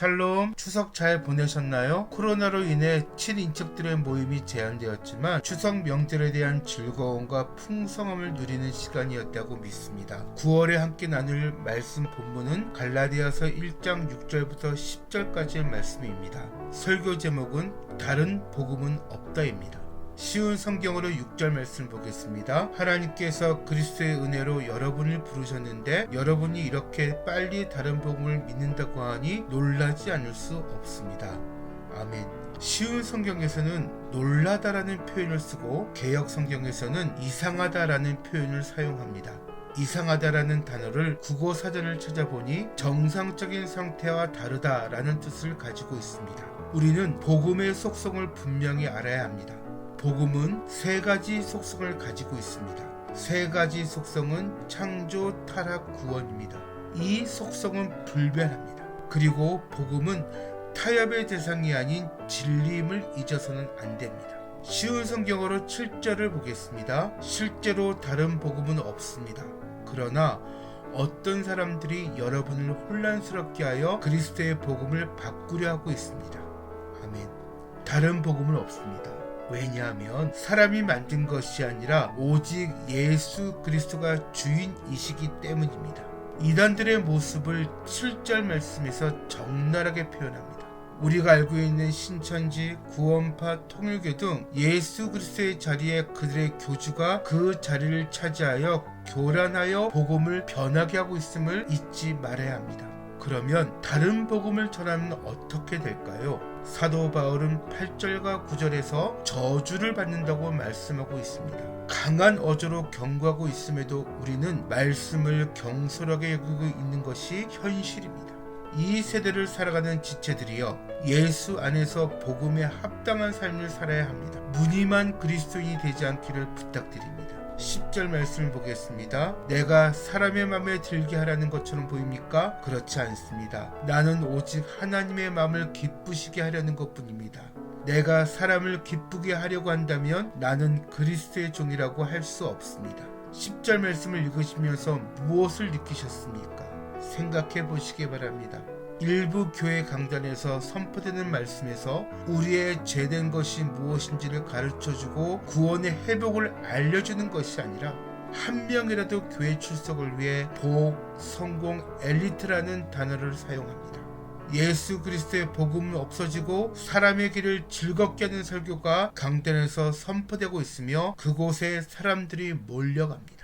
샬롬, 추석 잘 보내셨나요? 코로나로 인해 친인척들의 모임이 제한되었지만 추석 명절에 대한 즐거움과 풍성함을 누리는 시간이었다고 믿습니다. 9월에 함께 나눌 말씀 본문은 갈라디아서 1장 6절부터 10절까지의 말씀입니다. 설교 제목은 다른 복음은 없다입니다. 쉬운 성경으로 6절 말씀 보겠습니다. 하나님께서 그리스도의 은혜로 여러분을 부르셨는데 여러분이 이렇게 빨리 다른 복음을 믿는다고 하니 놀라지 않을 수 없습니다. 아멘. 쉬운 성경에서는 놀라다라는 표현을 쓰고 개역 성경에서는 이상하다라는 표현을 사용합니다. 이상하다라는 단어를 국어 사전을 찾아보니 정상적인 상태와 다르다라는 뜻을 가지고 있습니다. 우리는 복음의 속성을 분명히 알아야 합니다. 복음은 세 가지 속성을 가지고 있습니다. 세 가지 속성은 창조, 타락, 구원입니다. 이 속성은 불변합니다. 그리고 복음은 타협의 대상이 아닌 진리임을 잊어서는 안 됩니다. 쉬운 성경어로 7절을 보겠습니다. 실제로 다른 복음은 없습니다. 그러나 어떤 사람들이 여러분을 혼란스럽게 하여 그리스도의 복음을 바꾸려 하고 있습니다. 아멘. 다른 복음은 없습니다. 왜냐하면 사람이 만든 것이 아니라 오직 예수 그리스도가 주인이시기 때문입니다. 이단들의 모습을 7절 말씀에서 적나라하게 표현합니다. 우리가 알고 있는 신천지, 구원파, 통일교 등 예수 그리스도의 자리에 그들의 교주가 그 자리를 차지하여 교란하여 복음을 변하게 하고 있음을 잊지 말아야 합니다. 그러면 다른 복음을 전하면 어떻게 될까요? 사도 바울은 8절과 9절에서 저주를 받는다고 말씀하고 있습니다. 강한 어조로 경고하고 있음에도 우리는 말씀을 경솔하게 여기고 있는 것이 현실입니다. 이 세대를 살아가는 지체들이여 예수 안에서 복음에 합당한 삶을 살아야 합니다. 무늬만 그리스도인이 되지 않기를 부탁드립니다. 10절 말씀을 보겠습니다. 내가 사람의 마음에 들게 하라는 것처럼 보입니까? 그렇지 않습니다. 나는 오직 하나님의 마음을 기쁘시게 하려는 것뿐입니다. 내가 사람을 기쁘게 하려고 한다면 나는 그리스도의 종이라고 할 수 없습니다. 10절 말씀을 읽으시면서 무엇을 느끼셨습니까? 생각해 보시기 바랍니다. 일부 교회 강단에서 선포되는 말씀에서 우리의 죄된 것이 무엇인지를 가르쳐주고 구원의 회복을 알려주는 것이 아니라 한 명이라도 교회 출석을 위해 복, 성공, 엘리트라는 단어를 사용합니다. 예수 그리스도의 복음은 없어지고 사람의 길을 즐겁게 하는 설교가 강단에서 선포되고 있으며 그곳에 사람들이 몰려갑니다.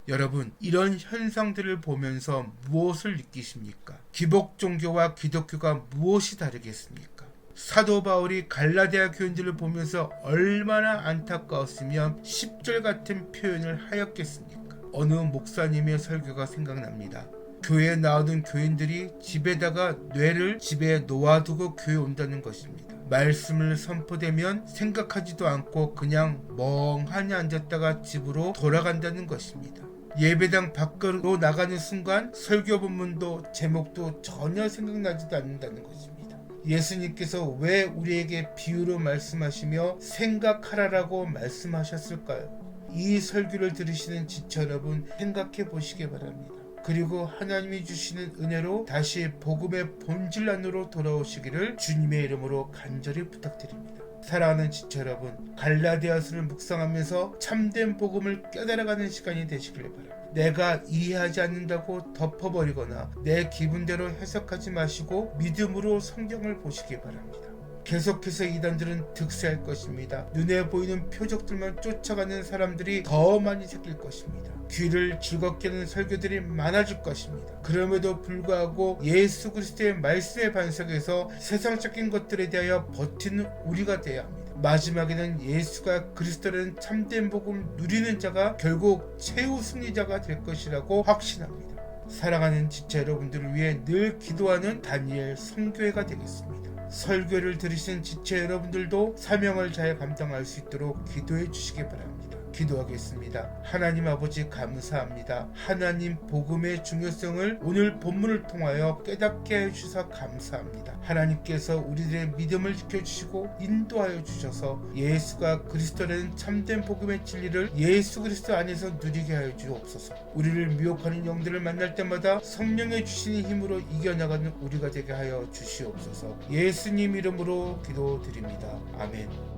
여러분, 이런 현상들을 보면서 무엇을 느끼십니까? 기복 종교와 기독교가 무엇이 다르겠습니까? 사도 바울이 갈라디아 교인들을 보면서 얼마나 안타까웠으면 10절 같은 표현을 하였겠습니까? 어느 목사님의 설교가 생각납니다. 교회에 나오는 교인들이 집에다가 뇌를 집에 놓아두고 교회 온다는 것입니다. 말씀을 선포되면 생각하지도 않고 그냥 멍하니 앉았다가 집으로 돌아간다는 것입니다. 예배당 밖으로 나가는 순간 설교 본문도 제목도 전혀 생각나지도 않는다는 것입니다. 예수님께서 왜 우리에게 비유로 말씀하시며 생각하라라고 말씀하셨을까요? 이 설교를 들으시는 지체 여러분 생각해 보시기 바랍니다. 그리고 하나님이 주시는 은혜로 다시 복음의 본질 안으로 돌아오시기를 주님의 이름으로 간절히 부탁드립니다. 사랑하는 지체 여러분, 갈라디아서를 묵상하면서 참된 복음을 깨달아가는 시간이 되시길 바랍니다. 내가 이해하지 않는다고 덮어버리거나 내 기분대로 해석하지 마시고 믿음으로 성경을 보시기 바랍니다. 계속해서 이단들은 득세할 것입니다. 눈에 보이는 표적들만 쫓아가는 사람들이 더 많이 생길 것입니다. 귀를 즐겁게 하는 설교들이 많아질 것입니다. 그럼에도 불구하고 예수 그리스도의 말씀의 반석에서 세상적인 것들에 대하여 버티는 우리가 되어야 합니다. 마지막에는 예수가 그리스도라는 참된 복음 누리는 자가 결국 최후 승리자가 될 것이라고 확신합니다. 사랑하는 지체 여러분들을 위해 늘 기도하는 다니엘 선교회가 되겠습니다. 설교를 들으시는 지체 여러분들도 사명을 잘 감당할 수 있도록 기도해 주시기 바랍니다. 기도하겠습니다. 하나님 아버지 감사합니다. 하나님 복음의 중요성을 오늘 본문을 통하여 깨닫게 해주셔서 감사합니다. 하나님께서 우리들의 믿음을 지켜주시고 인도하여 주셔서 예수가 그리스도라는 참된 복음의 진리를 예수 그리스도 안에서 누리게 하여 주옵소서. 우리를 미혹하는 영들을 만날 때마다 성령의 주시는 힘으로 이겨나가는 우리가 되게 하여 주시옵소서. 예수님 이름으로 기도드립니다. 아멘.